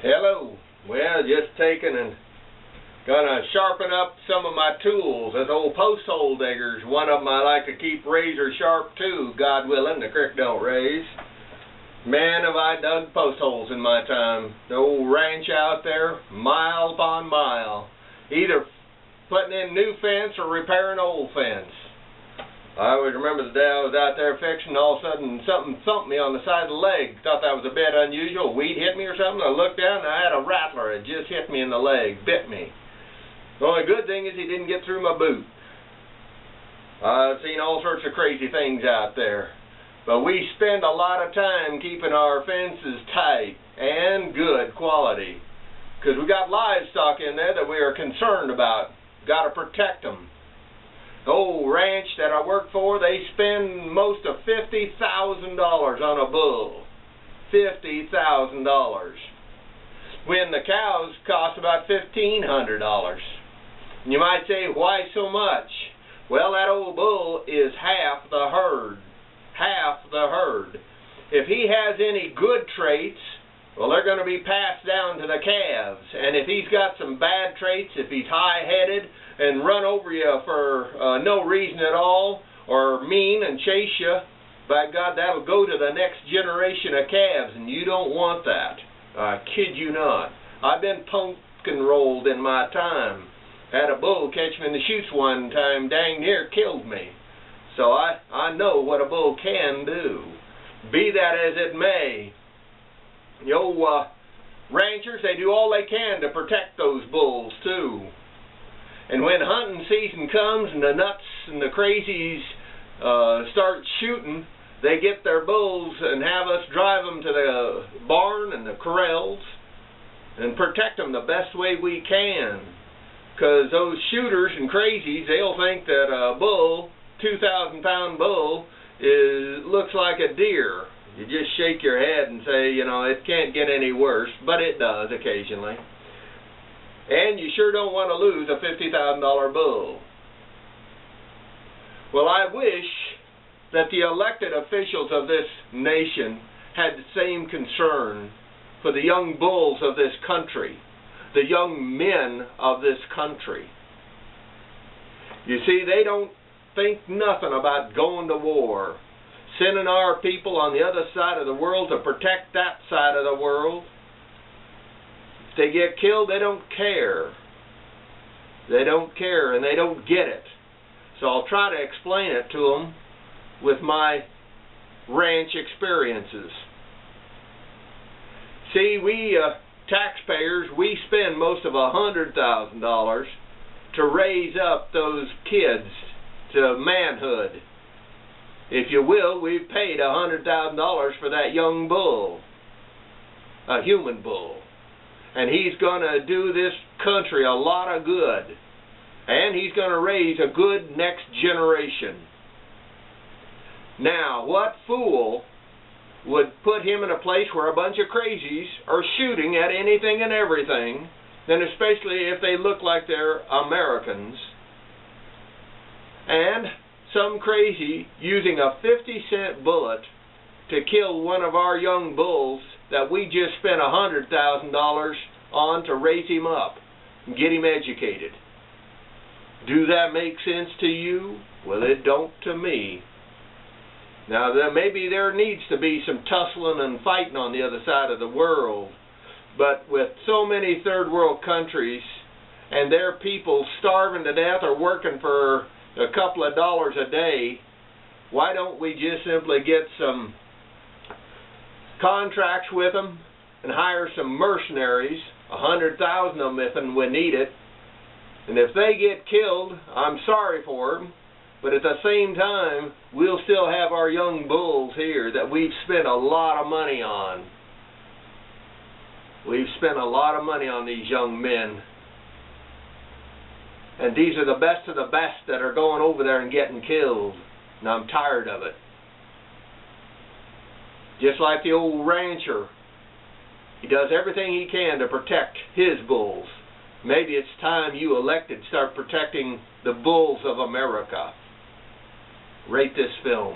Hello. Well, just taking and gonna sharpen up some of my tools. As old post hole diggers, one of them I like to keep razor sharp too, God willing, the creek don't raise. Man, have I dug post holes in my time. The old ranch out there, mile upon mile, either putting in new fence or repairing old fence. I always remember the day I was out there fixing, all of a sudden something thumped me on the side of the leg. Thought that was a bit unusual. Weed hit me or something. I looked down and I had a rattler. It just hit me in the leg, bit me. The only good thing is he didn't get through my boot. I've seen all sorts of crazy things out there. But we spend a lot of time keeping our fences tight and good quality. Because we got livestock in there that we are concerned about. Got to protect them. The old ranch that I work for, they spend most of $50,000 on a bull. $50,000. When the cows cost about $1,500. You might say, why so much? Well, that old bull is half the herd. Half the herd. If he has any good traits, well, they're going to be passed down to the calves. And if he's got some bad traits, if he's high-headed and run over you for no reason at all, or mean and chase you, by God, that'll go to the next generation of calves, and you don't want that. I kid you not. I've been pumpkin rolled in my time. Had a bull catch me in the chutes one time, dang near killed me. So I know what a bull can do. Be that as it may, the old ranchers, they do all they can to protect those bulls too. And when hunting season comes and the nuts and the crazies start shooting, they get their bulls and have us drive them to the barn and the corrals and protect them the best way we can. Because those shooters and crazies, they'll think that a bull, 2,000-pound bull, looks like a deer. You just shake your head and say, you know, it can't get any worse, but it does occasionally. And you sure don't want to lose a $50,000 bull. Well, I wish that the elected officials of this nation had the same concern for the young bulls of this country, the young men of this country. You see, they don't think nothing about going to war, sending our people on the other side of the world to protect that side of the world. If they get killed, they don't care. They don't care, and they don't get it. So I'll try to explain it to them with my ranch experiences. See, we taxpayers, we spend most of $100,000 to raise up those kids to manhood. If you will, we've paid $100,000 for that young bull, a human bull. And he's going to do this country a lot of good. And he's going to raise a good next generation. Now, what fool would put him in a place where a bunch of crazies are shooting at anything and everything, and especially if they look like they're Americans, and some crazy using a 50-cent bullet to kill one of our young bulls that we just spent $100,000 on to raise him up and get him educated. Do that make sense to you? Well, it don't to me. Now, maybe there needs to be some tussling and fighting on the other side of the world, but with so many third world countries and their people starving to death or working for a couple of dollars a day, why don't we just simply get some contracts with them and hire some mercenaries, 100,000 of them if we need it, and if they get killed, I'm sorry for them, but at the same time, we'll still have our young bulls here that we've spent a lot of money on. We've spent a lot of money on these young men. And these are the best of the best that are going over there and getting killed. And I'm tired of it. Just like the old rancher, he does everything he can to protect his bulls. Maybe it's time you elected start protecting the bulls of America. Rate this film.